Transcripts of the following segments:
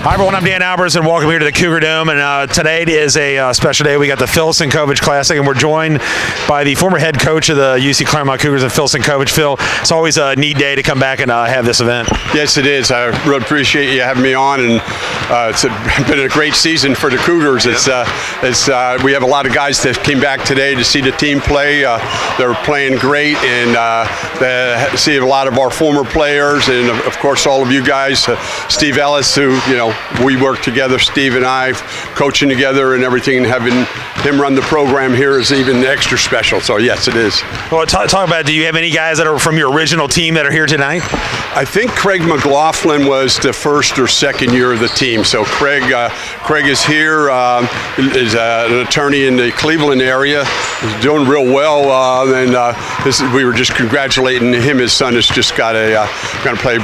Hi everyone, I'm Dan Albers and welcome here to the Cougar Dome, and today is a special day. We got the Phil Sinkovich Classic and we're joined by the former head coach of the UC Clermont Cougars, and Phil Sinkovich. Phil, it's always a neat day to come back and have this event. Yes, it is. I really appreciate you having me on, and it's been a great season for the Cougars. We have a lot of guys that came back today to see the team play. They're playing great, and see a lot of our former players, and of course all of you guys. Steve Ellis, who we work together, Steve and I, coaching together and everything, and having him run the program here is even extra special. So yes, it is. Well, talk about, do you have any guys that are from your original team that are here tonight? I think Craig McLaughlin was the first or second year of the team. So Craig is here, is an attorney in the Cleveland area. He's doing real well, and we were just congratulating him. His son has just got going to play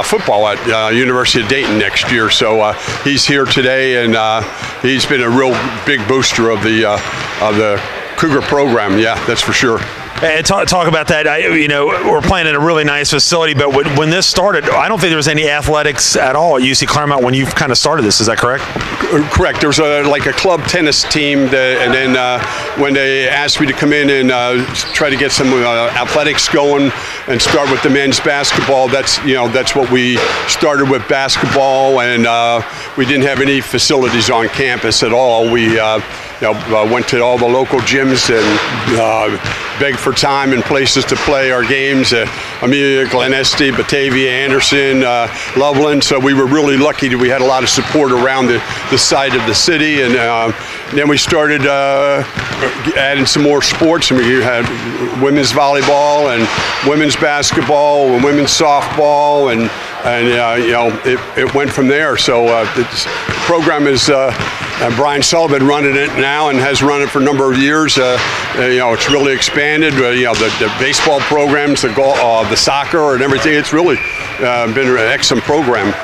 football at University of Dayton next year. So he's here today, and he's been a real big booster of the Cougar program. Yeah, that's for sure. And talk about that. We're playing in a really nice facility, but when this started, I don't think there was any athletics at all at UC Clermont when you kind of started this. Is that correct? Correct. There was like a club tennis team, and then when they asked me to come in and try to get some athletics going and start with the men's basketball, that's what we started with, basketball, and we didn't have any facilities on campus at all. We went to all the local gyms and begged for time and places to play our games. Amelia, Glen Estee, Batavia, Anderson, Loveland. So we were really lucky that we had a lot of support around the side of the city. And then we started adding some more sports. And we had women's volleyball and women's basketball and women's softball, and it went from there. So the program is Brian Sullivan running it now and has run it for a number of years. It's really expanded. The baseball programs, the soccer, and everything. It's really been an excellent program.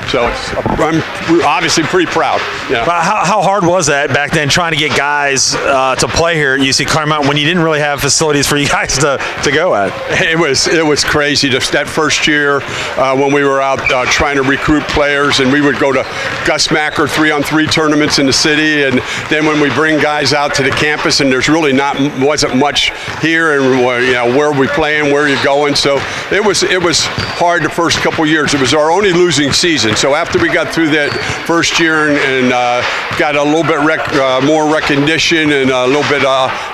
So I'm obviously pretty proud. Yeah. How hard was that back then, trying to get guys to play here at UC Clermont when you didn't really have facilities for you guys to go at? It was crazy. Just that first year when we were out trying to recruit players, and we would go to Gus Macker 3-on-3 tournaments in the city, and then when we bring guys out to the campus, and there's really wasn't much here, and where are we playing, where are you going? So it was hard the first couple years. It was our only losing season. So after we got through that first year and got a little bit more recognition and a little bit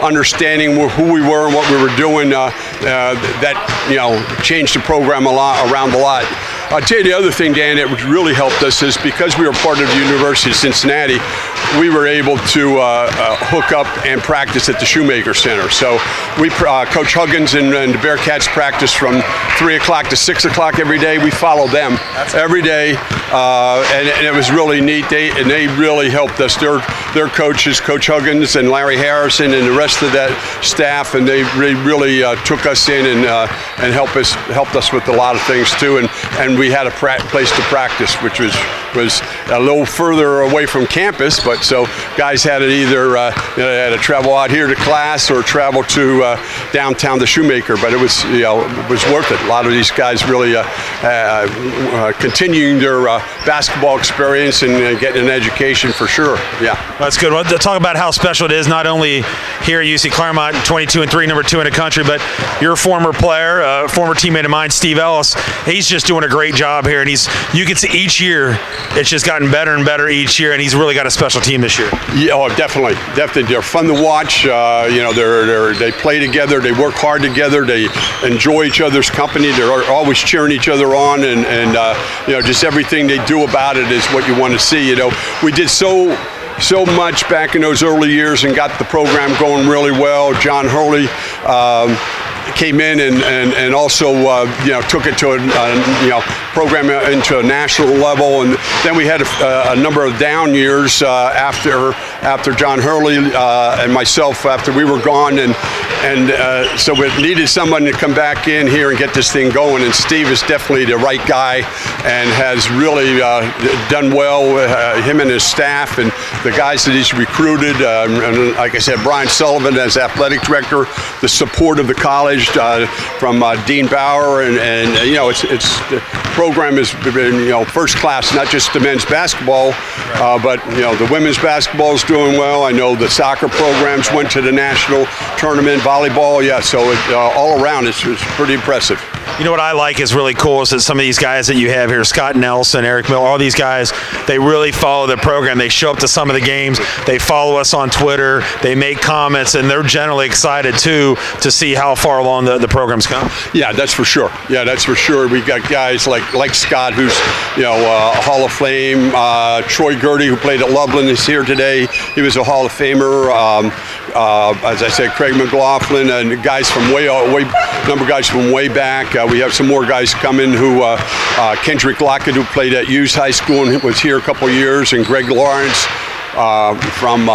understanding who we were and what we were doing, that changed the program around a lot. I'll tell you the other thing, Dan, that really helped us is because we were part of the University of Cincinnati, we were able to hook up and practice at the Shoemaker Center. So we, Coach Huggins and the Bearcats practice from 3 o'clock to 6 o'clock every day. We followed them every day, and it was really neat. They really helped us. Their coaches, Coach Huggins and Larry Harrison and the rest of that staff, and they really took us in and helped us with a lot of things too. And we had a place to practice, which was a little further away from campus, but so guys had to either had to travel out here to class or travel to downtown the Shoemaker. But it was worth it. A lot of these guys really continuing their basketball experience and getting an education for sure. Yeah, that's good. Well, to talk about how special it is, not only here at UC Clermont, 22-3, number 2 in the country, but your former player, former teammate of mine, Steve Ellis. He's just doing a great job here, and you can see each year it's just gotten better and better each year, and he's really got a special team this year. Yeah, definitely. They're fun to watch. They play together, they work hard together, they enjoy each other's company, they're always cheering each other on, and just everything they do about it is what you want to see. We did so much back in those early years and got the program going really well. John Hurley came in and also took it to a program into a national level, and then we had a number of down years after after John Hurley and myself after we were gone, and so we needed someone to come back in here and get this thing going. And Steve is definitely the right guy and has really done well. Him and his staff and the guys that he's recruited, and like I said, Brian Sullivan as athletic director, the support of the college from Dean Bauer, and you know, it's the program has been first class, not just the men's basketball, but the women's basketball is doing well. I know the soccer programs went to the national tournament, volleyball, yeah. So all around, it's pretty impressive. You know what I like is really cool is that some of these guys that you have here, Scott Nelson, Eric Miller, all these guys, they really follow the program. They show up to some of the games. They follow us on Twitter. They make comments, and they're generally excited too to see how far along the program's come. Yeah, that's for sure. Yeah, that's for sure. We've got guys like Scott, who's Hall of Fame. Troy Gertie, who played at Loveland, is here today. He was a Hall of Famer. As I said, Craig McLaughlin, and guys from number of guys from way back. We have some more guys coming who, Kendrick Lockett, who played at Hughes High School and was here a couple years, and Greg Lawrence from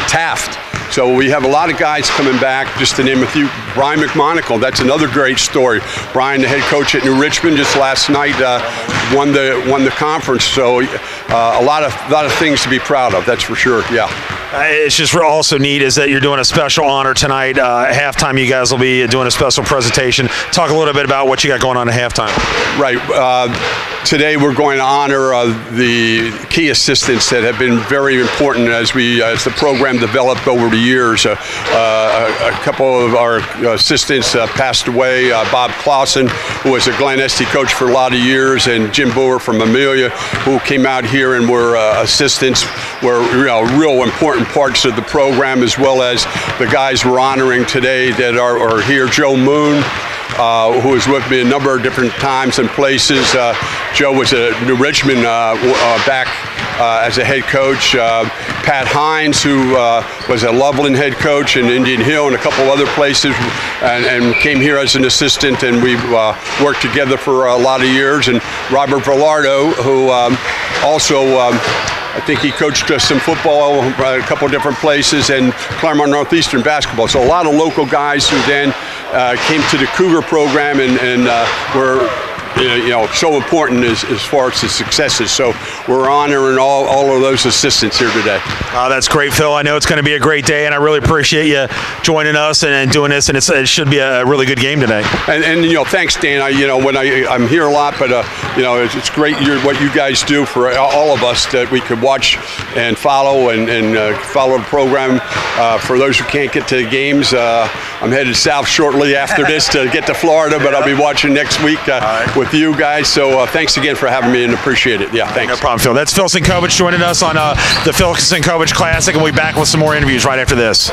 Taft. So we have a lot of guys coming back, just to name a few. Brian McMonagle, that's another great story. Brian, the head coach at New Richmond, just last night won the conference. So a lot of things to be proud of, that's for sure, yeah. It's just also neat is that you're doing a special honor tonight. At halftime, you guys will be doing a special presentation. Talk a little bit about what you got going on at halftime. Right. Today we're going to honor the key assistants that have been very important as the program developed over the years. A couple of our assistants passed away. Bob Clausen, who was a Glen Estee coach for a lot of years, and Jim Boer from Amelia, who came out here and were assistants, were real important parts of the program, as well as the guys we're honoring today that are here. Joe Moon, who was with me a number of different times and places. Joe was at New Richmond back as a head coach. Pat Hines, who was a Loveland head coach in Indian Hill and a couple other places, and came here as an assistant, and we've worked together for a lot of years. And Robert Villardo, who also I think he coached some football a couple of different places, and Clermont Northeastern basketball. So a lot of local guys who then came to the Cougar program and were so important as far as the successes. So we're honoring all of those assistants here today. That's great, Phil. I know it's going to be a great day, and I really appreciate you joining us and doing this. And it should be a really good game today. And thanks, Dan. I'm here a lot, but it's great what you guys do for all of us that we could watch and follow and follow the program. For those who can't get to the games, I'm headed south shortly after this to get to Florida, but I'll be watching next week with you guys. So thanks again for having me, and appreciate it. Yeah, thanks. No problem, Phil. That's Phil Sinkovich joining us on the Phil Sinkovich Classic, and we'll be back with some more interviews right after this.